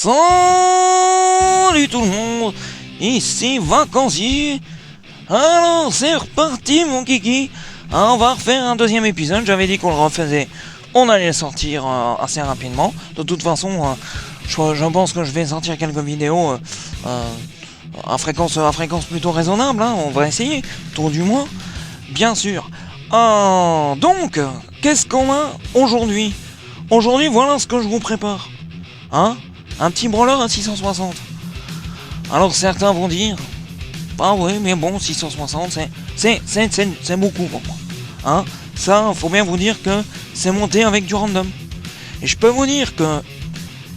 Salut tout le monde, ici Vacancier. Alors c'est reparti mon kiki. On va refaire un deuxième épisode, j'avais dit qu'on le refaisait. On allait le sortir assez rapidement. De toute façon, je pense que je vais sortir quelques vidéos à fréquence plutôt raisonnable, hein. On va essayer, tout du moins, bien sûr. Donc, qu'est-ce qu'on a aujourd'hui? Aujourd'hui, voilà ce que je vous prépare. Hein? Un petit brawler à 660. Alors certains vont dire, ah ouais, mais bon, 660, c'est beaucoup pour moi. Hein? Ça, faut bien vous dire que c'est monté avec du random. Et je peux vous dire que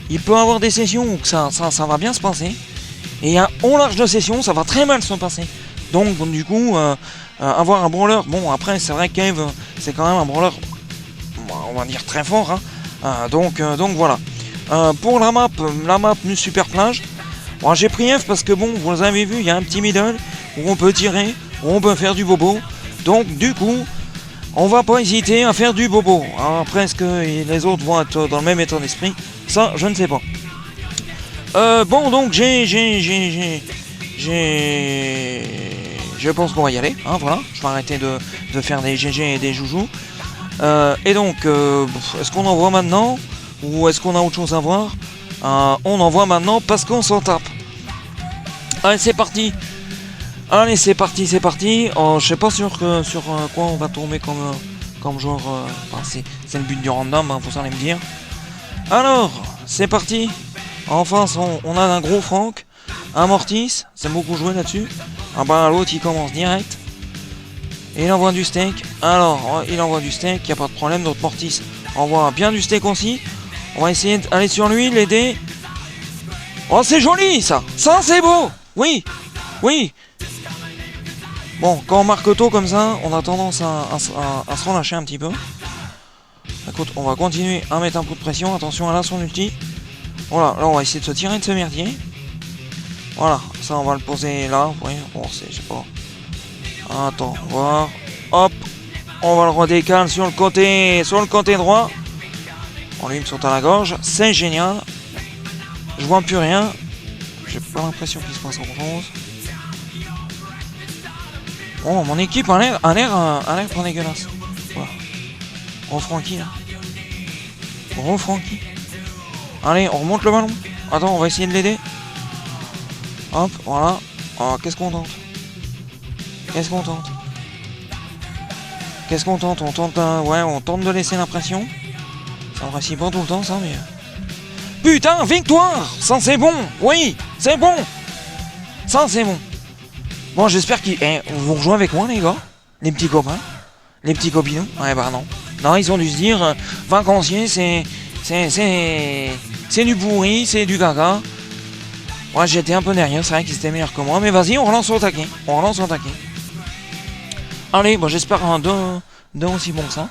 il peut y avoir des sessions où ça va bien se passer. Et il y a au large de sessions, ça va très mal se passer. Donc, du coup, avoir un brawler, bon, après, c'est vrai qu'Eve, c'est quand même un brawler, on va dire très fort. Hein. Donc voilà. Pour la map super plage. Bon, j'ai pris F parce que bon, vous avez vu, il y a un petit middle où on peut tirer, où on peut faire du bobo. Donc du coup, on va pas hésiter à faire du bobo. Après, est-ce que les autres vont être dans le même état d'esprit? Ça, je ne sais pas. Bon, donc je pense qu'on va y aller. Hein, voilà, je vais arrêter de faire des GG et des joujoux. Et donc, est-ce qu'on envoie maintenant? Ou est-ce qu'on a autre chose à voir? On envoie maintenant parce qu'on s'en tape. Allez, c'est parti. Allez, c'est parti. Je sais pas sur quoi on va tomber comme joueur. C'est le but du random, hein, vous allez me dire. Alors, c'est parti. En face, on a un gros Franck. Un Mortis. C'est beaucoup joué là-dessus. Ah bah, l'autre, il commence direct. Et il envoie du steak. Alors, il envoie du steak. Il n'y a pas de problème. Notre Mortis envoie bien du steak aussi. On va essayer d'aller sur lui, l'aider. Oh, c'est joli, ça. Ça, c'est beau. Oui. Bon, quand on marque tôt comme ça, on a tendance à se relâcher un petit peu. Écoute, on va continuer à mettre un coup de pression. Attention à là, son ulti. Voilà, là, on va essayer de se tirer de ce merdier. Voilà, ça, on va le poser là. Oui, bon, je sais pas. Attends, voir. Hop. On va le redécaler sur le côté droit. On lui me saute à la gorge, c'est génial. Je vois plus rien. J'ai pas l'impression qu'il se passe grand chose. Oh, mon équipe a l'air pas dégueulasse. Voilà. Gros Francky là. Gros Francky. Allez, on remonte le ballon. Attends, on va essayer de l'aider. Hop, voilà. Oh, qu'est-ce qu'on tente? On tente, ouais, on tente de laisser l'impression. Ça me réussit pas tout le temps, ça, mais... Putain, victoire! Ça, c'est bon! Oui, c'est bon! Ça, c'est bon. Bon, j'espère qu'ils... vous rejoignez avec moi, les gars? Les petits copains? Les petits copinous? Ouais, bah non. Non, ils ont dû se dire... Vacancier, c'est du pourri, c'est du caca. Ouais, j'étais un peu derrière, c'est vrai qu'ils étaient meilleurs que moi. Mais vas-y, on relance au taquet. Allez, bon, j'espère un 2 aussi bon que ça.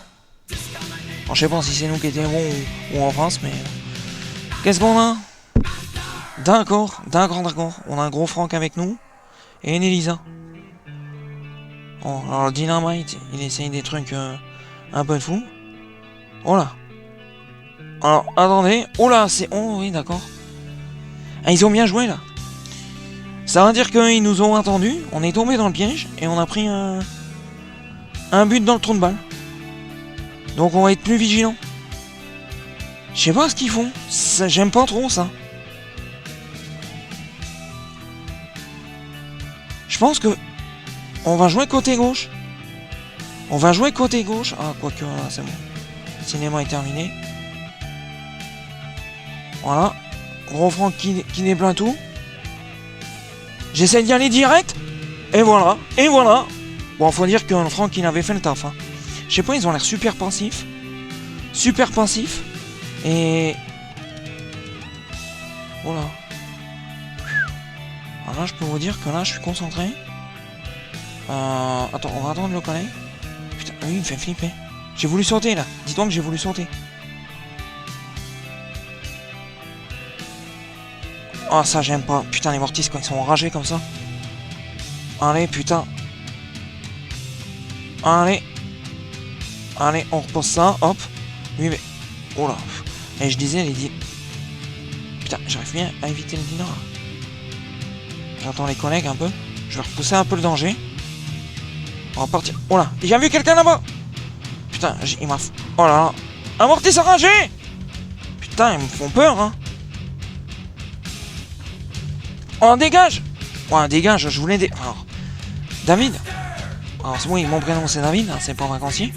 Alors, je sais pas si c'est nous qui étions bons ou en France, mais... Qu'est-ce qu'on a? D'accord. On a un gros Franck avec nous. Et une Elisa. Bon, alors le Dynamite, il essaye des trucs un peu de fou. Voilà. Alors, attendez. Oh là, c'est... Oh oui, d'accord. Ah, ils ont bien joué, là. Ça veut dire qu'ils nous ont attendus. On est tombé dans le piège. Et on a pris un but dans le trou de balle. Donc on va être plus vigilant. Je sais pas ce qu'ils font. J'aime pas trop ça. Je pense que on va jouer côté gauche. Ah, quoique, là, c'est bon. Le cinéma est terminé. Voilà. Gros Franck qui déploie tout. J'essaie d'y aller direct. Et voilà. Bon, faut dire que Franck, il avait fait le taf. Hein. Je sais pas, ils ont l'air super pensifs. Et... Voilà. Alors là, je peux vous dire que là, je suis concentré. Attends, on va attendre le collègue. Putain, lui, il me fait flipper. J'ai voulu sauter, là. Dis-toi que j'ai voulu sauter. Oh, ça, j'aime pas. Putain, les Mortis, quand ils sont enragés comme ça. Allez, putain. Allez, on repose ça, hop. Oui, mais... Oh là. Et je disais, les... Putain, j'arrive bien à éviter le dino. J'entends les collègues un peu. Je vais repousser un peu le danger. On va partir. Oh là, j'ai vu quelqu'un là-bas. Putain, il m'a... Oh là là. Amortisseur rangé. Putain, ils me font peur, hein. Oh, dégage. Ouais, dégage, je voulais... Alors, David. Alors, oui, mon prénom c'est David, hein, c'est pas vacancier.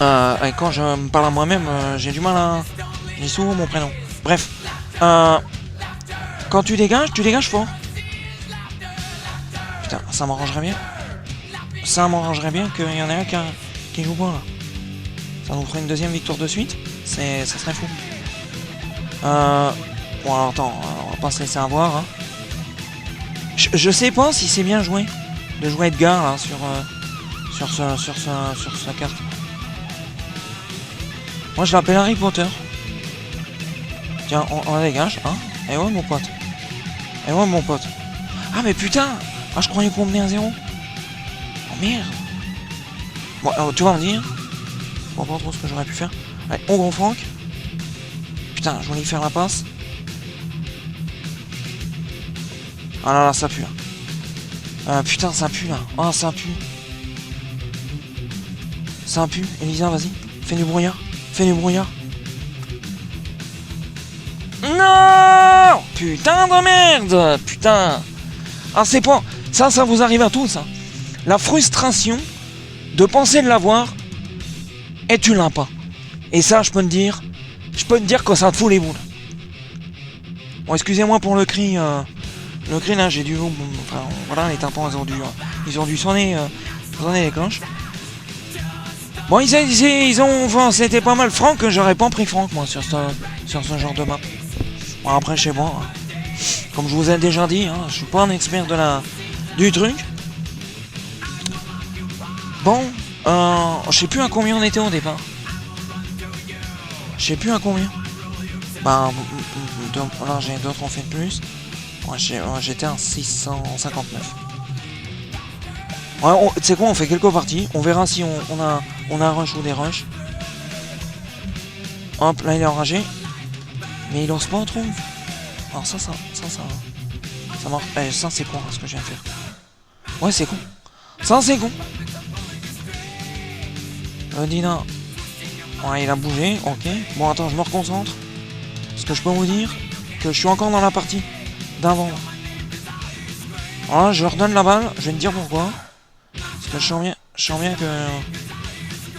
Et quand je me parle à moi-même, j'ai du mal à... J'ai souvent mon prénom. Bref. Quand tu dégages fort. Putain, ça m'arrangerait bien. Ça m'arrangerait bien qu'il y en ait un qui joue pas là. Ça nous ferait une deuxième victoire de suite. Ça serait fou. Bon alors attends, on va pas se laisser avoir. Hein. Je sais pas si c'est bien joué de jouer Edgar là sur sa carte. Moi je l'appelle Harry Potter. Tiens, on la dégage, hein. Et ouais mon pote. Et ouais mon pote. Ah mais putain. Ah je croyais qu'on menait à 0. Oh merde. Bon alors, tu vas me dire. Je vois pas trop ce que j'aurais pu faire. Allez, on gros Franck. Putain, je voulais faire la passe. Ah là là, ça pue là. Putain, ça pue là. Oh, ça pue. Ça pue. Elisa, vas-y. Fais du brouillard. Fais du brouillard. Non! Putain de merde! Putain! Ah, c'est pas... Ça vous arrive à tous, hein. La frustration de penser de l'avoir et tu l'as pas. Et ça, je peux te dire que ça te fout les boules. Bon, excusez-moi pour le cri. Le cri, là, j'ai dû... Enfin, voilà, les tympans, ils ont dû sonner les cloches. Bon, ils ont... Enfin, c'était pas mal. Franck, j'aurais pas pris Franck, moi, sur ce genre de map. Bon, après, je sais pas. Hein. Comme je vous ai déjà dit, hein, je suis pas un expert du truc. Bon, je sais plus à combien on était au départ. Je sais plus à combien. Bah, là, j'ai d'autres ont fait plus. Moi, j'étais à 659. Ouais, tu sais quoi, on fait quelques parties. On verra si on a un rush ou des rushs. Hop, là, il est enragé. Mais il lance pas trop. Alors ça marche. Eh, ça, c'est con, hein, ce que je viens de faire. Ouais, c'est con. Ça, c'est con. Dina. Ouais, il a bougé, ok. Bon, attends, je me reconcentre. Parce que je peux vous dire que je suis encore dans la partie d'avant. Voilà, je redonne la balle. Je vais te dire pourquoi. Parce que je sens bien que...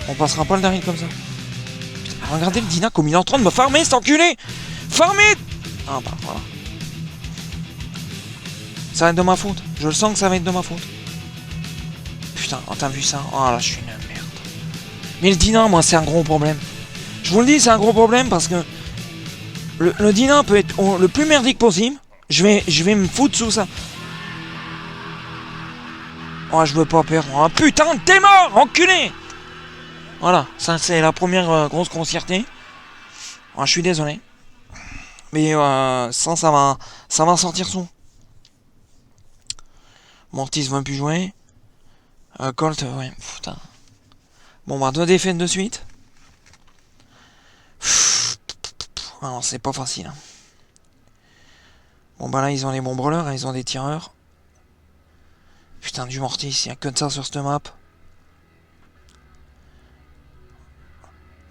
On passera pas le Daryl comme ça. Putain, regardez le Dina comme il est en train de me farmer, cet enculé. Farmer. Ah bah, voilà. Ça va être de ma faute. Je le sens que ça va être de ma faute. Putain, oh, t'as vu ça? Oh là, je suis une merde. Mais le Dina, moi, c'est un gros problème. Je vous le dis, c'est un gros problème parce que le Dina peut être le plus merdique possible. Je vais me foutre sous ça. Oh, je veux pas perdre. Oh, putain, t'es mort, enculé! Voilà, ça, c'est la première grosse grossièreté. Oh, je suis désolé. Mais ça va sortir son. Mortis va plus jouer. Colt, ouais, putain. Bon, bah, 2 défaites de suite. Alors, c'est pas facile. Hein. Bon, bah là, ils ont les bons brûleurs, hein, ils ont des tireurs. Putain, du Mortis, il y a que de ça sur cette map.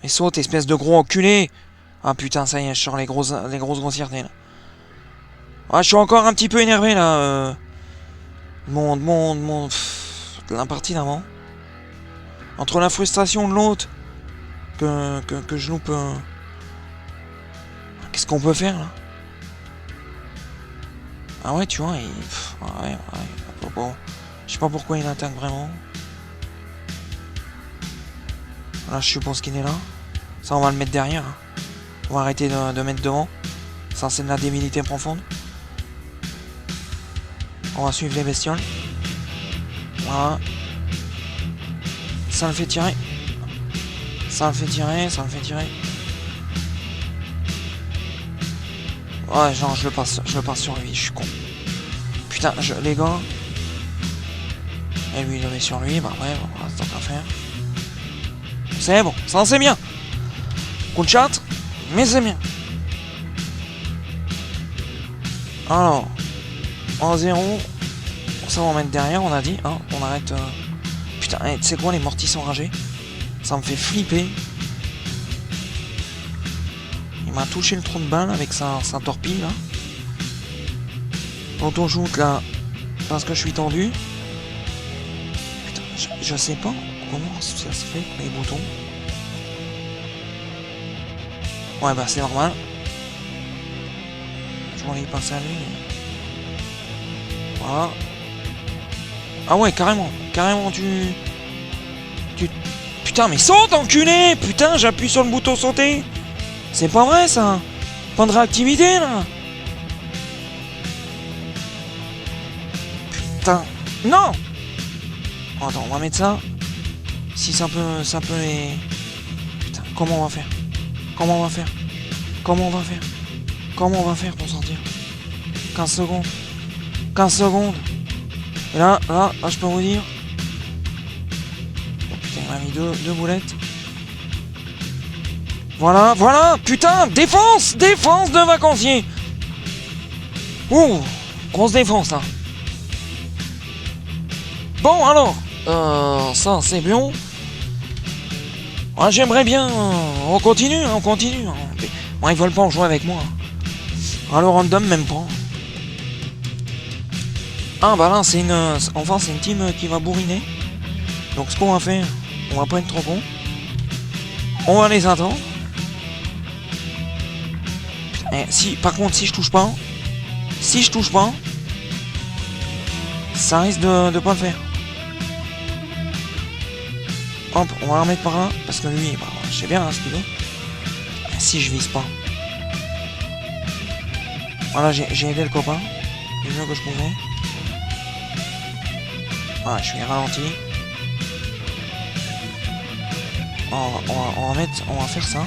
Et saute, espèce de gros enculé. Ah putain, ça y est, je sors les grosses grossièretés là. Ah, je suis encore un petit peu énervé là. La partie d'avant. Entre la frustration de l'autre que je loupe. Qu'est-ce qu'on peut faire là? Ah ouais, tu vois, ouais. Bon. Je sais pas pourquoi il attaque vraiment. Là, je suppose qu'il est là. Ça, on va le mettre derrière. Hein. On va arrêter de mettre devant. Ça, c'est de la débilité profonde. On va suivre les bestioles. Voilà. Ça le fait tirer. Ça le fait tirer. Ouais, genre, je le passe sur lui. Je suis con. Putain, les gars. Et lui, il le met sur lui. Bah ouais, voilà, c'est tant qu'à faire. C'est bon, ça c'est bien. Coup de chat, mais c'est bien. Alors, en 0, ça va mettre derrière, on a dit, hein, on arrête... Putain, tu sais quoi, les mortiers enragés, ça me fait flipper. Il m'a touché le trou de balle avec sa torpille, là. Auto-shoot, là, parce que je suis tendu. Putain, je sais pas comment ça se fait, les boutons. Ouais, bah c'est normal. Je voulais y passer à lui. Voilà. Ah ouais, carrément. Carrément, tu... Putain, mais saute, enculé! Putain, j'appuie sur le bouton sauter. C'est pas vrai, ça. Pas de réactivité, là. Putain. Non! Attends, on va mettre ça. Si ça peut les... Putain, comment on va faire? Comment on va faire? Comment on va faire? Comment on va faire pour sortir? 15 secondes. 15 secondes. Et là, je peux vous dire... Oh putain, il m'a mis deux boulettes. Voilà, voilà. Putain, défense! Défense de vacancier. Ouh, grosse défense, là. Bon, alors. Ça, c'est bon. Ouais, j'aimerais bien... on continue, on continue. Bon, ils veulent pas en jouer avec moi. Alors, random, même pas. Ah, bah là, c'est une... Enfin, c'est une team qui va bourriner. Donc, ce qu'on va faire... On va pas être trop con. On va les attendre. Putain, si, par contre, si je touche pas... Si je touche pas... Ça risque de pas le faire. Hop, on va la remettre par là, parce que lui, bah, je sais bien hein, ce qu'il veut. Si je vise pas. Voilà, j'ai aidé le copain. Du mieux que je pouvais. Voilà, je suis ralenti. On va faire ça.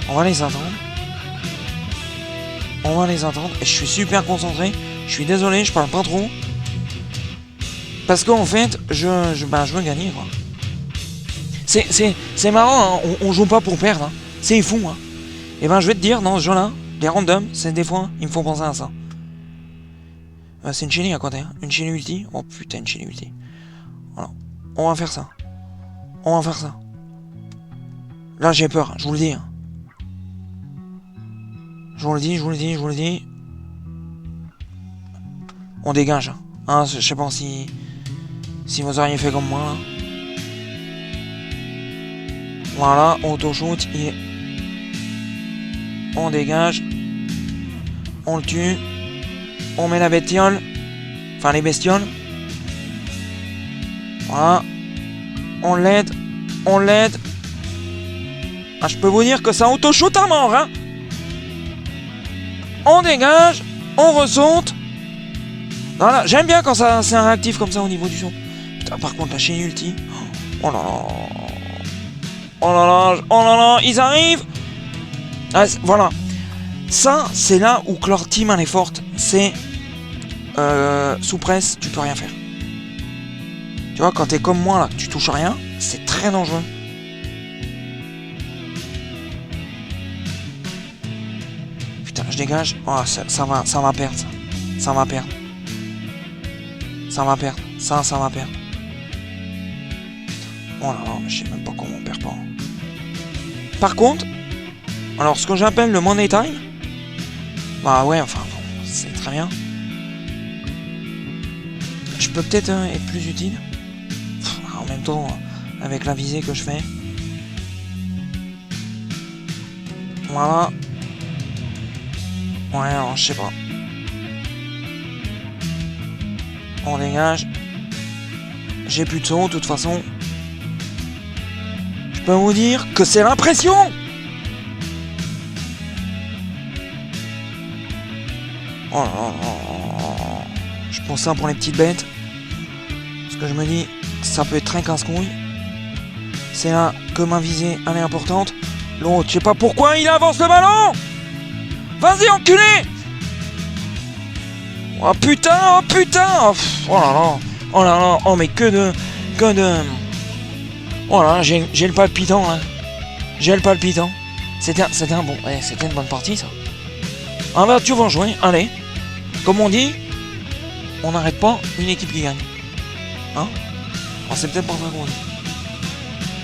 On va les attendre. On va les attendre. Et je suis super concentré. Je suis désolé, je parle pas trop. Parce qu'en fait, je veux gagner, quoi. C'est marrant, hein, on joue pas pour perdre. Hein. C'est fou, hein. Et ben, je vais te dire, dans ce jeu-là, les randoms, c'est des fois, ils me font penser à ça. C'est une chili à côté, hein. Une chili ulti. Oh putain, une chili ulti. Voilà. On va faire ça. On va faire ça. Là, j'ai peur, hein, je vous le dis. Hein. Je vous le dis, je vous le dis, je vous le dis. On dégage. Hein, je sais pas si vous auriez fait comme moi, là. Voilà, auto-shoot, on dégage. On le tue. On met la bestiole. Enfin, les bestioles. Voilà. On l'aide. On l'aide. Ah, je peux vous dire que ça auto-shoot à mort, hein. On dégage. On ressaute. Voilà, j'aime bien quand ça c'est un réactif comme ça au niveau du son. Putain, par contre, la chaîne ulti. Oh là là. Oh là là, oh là là, ils arrivent. Ah, voilà. Ça, c'est là où leur team elle est forte. C'est sous presse, tu peux rien faire. Tu vois, quand t'es comme moi là, tu touches rien, c'est très dangereux. Putain, je dégage. Oh, ça va perdre. Ça va perdre. Ça va perdre. Ça va perdre. Oh là là, je sais même pas comment on perd pas. Par contre, alors ce que j'appelle le money time, bah ouais, enfin bon, c'est très bien. Je peux peut-être être plus utile. En même temps, avec la visée que je fais. Voilà. Ouais, alors je sais pas. On dégage. J'ai plus de saut, de toute façon. Je peux vous dire que c'est l'impression. Oh là là là. Je pense ça pour les petites bêtes. Parce que je me dis, ça peut être très casse-couille. C'est là que ma visée, elle est importante. L'autre, je sais pas pourquoi il avance le ballon. Vas-y, enculé. Oh putain, oh putain. Oh là là. Oh là là. Oh mais que de... Oh là, j'ai le palpitant là. J'ai le palpitant. C'était un bon... Ouais, c'était une bonne partie, ça. Ah bah, tu vas en jouer, allez. Comme on dit, on n'arrête pas une équipe qui gagne. Hein? Oh, c'est peut-être pas vrai qu'on dit.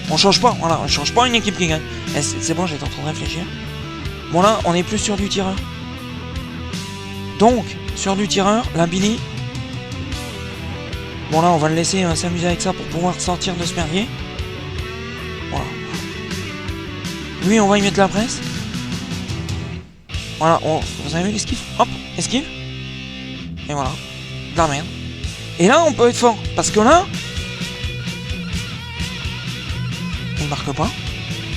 On change pas, voilà, on change pas une équipe qui gagne. Eh, c'est bon, j'étais en train de réfléchir. Bon là, on est plus sur du tireur. Donc, sur du tireur, la Billy. Bon là, on va le laisser s'amuser avec ça pour pouvoir sortir de ce merdier. Voilà. Lui, on va y mettre la presse. Voilà, vous avez vu l'esquive? Hop, esquive. Et voilà. De la merde. Et là, on peut être fort. Parce que là... Il marque pas.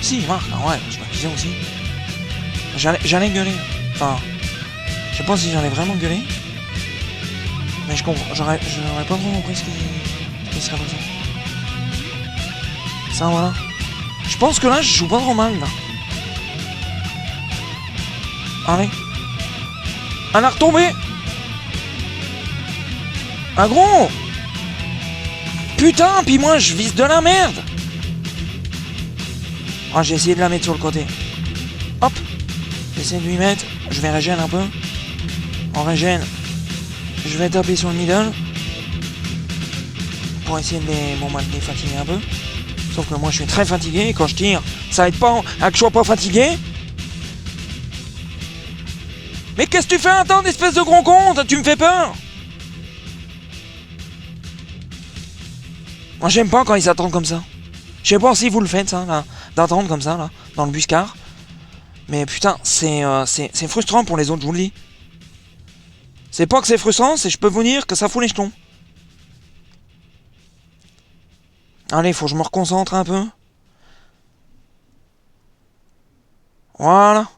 Si, il marque. Ah ouais, je me disais aussi. J'allais gueuler. Enfin... Je sais pas si j'allais vraiment gueuler. Mais je comprends. J'aurais pas trop compris ce qui serait passé. Ça, voilà. Je pense que là, je joue pas trop mal, là. Allez. Elle a retombé. Ah gros. Putain, puis moi, je vise de la merde. Ah, j'ai essayé de la mettre sur le côté. Hop. J'essaie de lui mettre. Je vais régène un peu. En régène. Je vais taper sur le middle. Pour essayer de les fatiguer un peu. Sauf que moi je suis très fatigué. Et quand je tire, ça aide pas à que je sois pas fatigué. Mais qu'est-ce que tu fais un temps d'espèce de gros con? Tu me fais peur. Moi j'aime pas quand ils attendent comme ça. Je sais pas si vous le faites ça, là, d'attendre comme ça, là, dans le buscar. Mais putain, c'est frustrant pour les autres, je vous le dis. C'est pas que c'est frustrant, c'est je peux vous dire que ça fout les jetons. Allez, faut que je me reconcentre un peu. Voilà.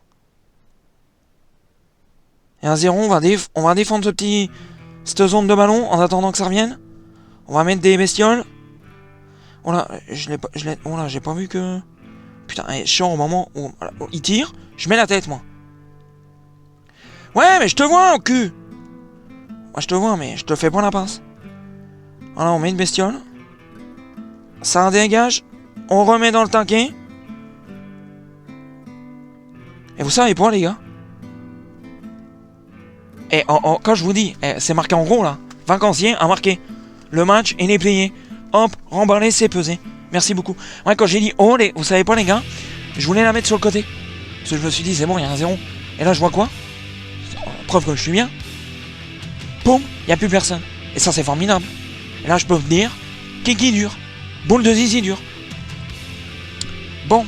Et à 0, on va défendre cette zone de ballon en attendant que ça revienne. On va mettre des bestioles. Oh là, oh là, j'ai pas vu que... Putain, je suis au moment où il tire, je mets la tête, moi. Ouais, mais je te vois, au cul. Moi, je te vois, mais je te fais pas la passe. Voilà, on met une bestiole. Ça dégage. On remet dans le taquet. Et vous savez pas, les gars. Et quand je vous dis, c'est marqué en gros, là. Vacancier a marqué. Le match, il est plié. Hop, remballé, c'est pesé. Merci beaucoup. Ouais, quand j'ai dit, oh, vous savez pas, les gars, je voulais la mettre sur le côté. Parce que je me suis dit, c'est bon, il y a un 0. Et là, je vois quoi? Preuve que je suis bien. Boum, il n'y a plus personne. Et ça, c'est formidable. Et là, je peux venir. Kiki dur. Boule de zizi dur. Bon.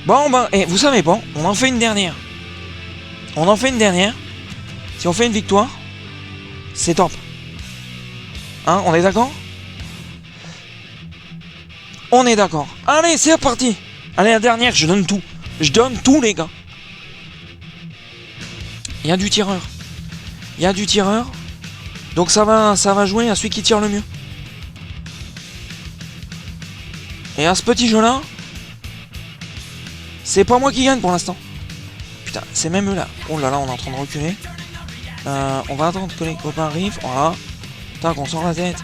Bon, bah, et vous savez pas, on en fait une dernière. On en fait une dernière. Si on fait une victoire, c'est top. Hein, on est d'accord? On est d'accord. Allez, c'est reparti. Allez, la dernière, je donne tout. Je donne tout, les gars. Il y a du tireur. Il y a du tireur. Donc ça va jouer à celui qui tire le mieux. Et à ce petit jeu-là, c'est pas moi qui gagne pour l'instant. Putain, c'est même eux là. Oh là là, on est en train de reculer. On va attendre que les copains arrivent. Voilà. Tac, on sort la tête.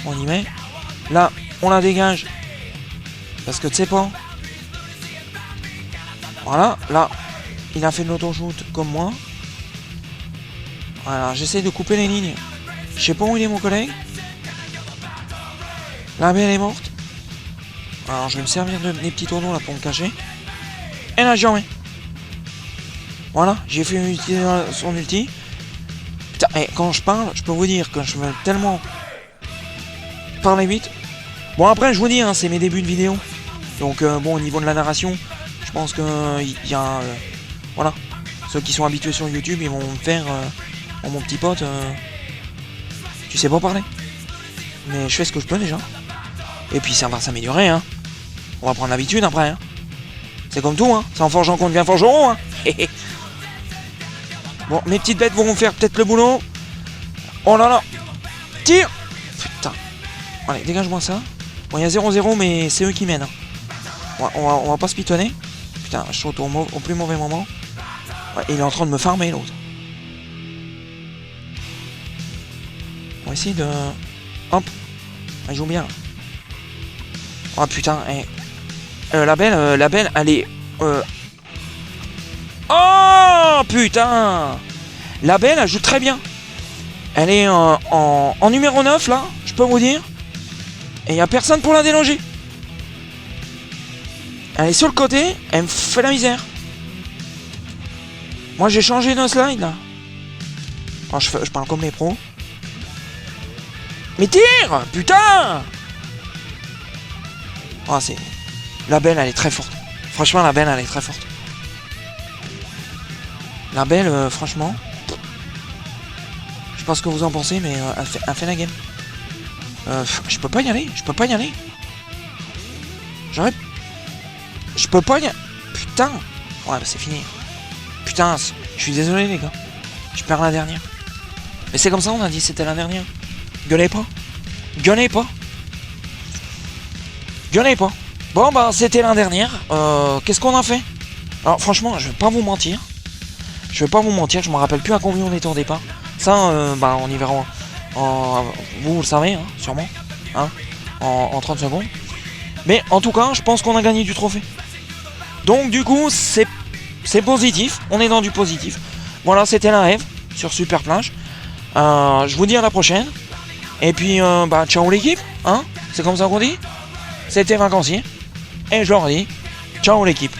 On y met. Là, on la dégage. Parce que tu sais pas. Voilà, là, il a fait de l'autoshoot comme moi. Voilà, j'essaie de couper les lignes. Je sais pas où il est mon collègue. La belle est morte. Alors je vais me servir des petits tonneaux là pour me cacher. Et là j'y remets. Voilà, j'ai fait utiliser son ulti. Putain, et quand je parle, je peux vous dire que je veux tellement parler vite. Bon après je vous dis, hein, c'est mes débuts de vidéo. Donc bon, au niveau de la narration, je pense que il y a... voilà. Ceux qui sont habitués sur YouTube, ils vont me faire... oh mon petit pote, tu sais pas parler. Mais je fais ce que je peux déjà. Et puis ça va s'améliorer, hein. On va prendre l'habitude après, hein. C'est comme tout, hein. C'est en forgeant qu'on devient forgeron, hein. Bon, mes petites bêtes vont faire peut-être le boulot. Oh là là. Tire. Putain. Allez, dégage-moi ça. Bon, il y a 0-0, mais c'est eux qui mènent, hein. On va pas se pitonner. Putain, je saute au plus mauvais moment. Ouais, il est en train de me farmer, l'autre. On va essayer de... Hop. Il joue bien. Oh putain, La belle, elle est... Oh putain! La belle, elle joue très bien. Elle est en numéro 9 là, je peux vous dire. Et il n'y a personne pour la déloger. Elle est sur le côté, elle me fait la misère. Moi j'ai changé de slide là. Oh, je parle comme les pros. Mais tire! Putain! Oh, c'est... La belle, elle est très forte. Franchement, la belle, elle est très forte. La belle, franchement... Je sais pas ce que vous en pensez, mais elle fait la game. Je peux pas y aller. J'aurais... Je peux pas y aller. Putain. Ouais, bah c'est fini. Putain, je suis désolé, les gars. Je perds la dernière. Mais c'est comme ça, on a dit c'était la dernière. Gueulez pas. Bon, bah, c'était la dernière. Qu'est-ce qu'on a fait? Alors, franchement, je vais pas vous mentir. Je me rappelle plus à combien on était au départ. Ça, bah, on y verra. Vous le savez, hein, sûrement. Hein, en 30 secondes. Mais en tout cas, je pense qu'on a gagné du trophée. Donc, du coup, c'est positif. On est dans du positif. Voilà, c'était la rêve sur Super Plage. Je vous dis à la prochaine. Et puis, bah, ciao l'équipe. Hein, c'est comme ça qu'on dit. C'était Vacancier. Et je leur dis, ciao l'équipe.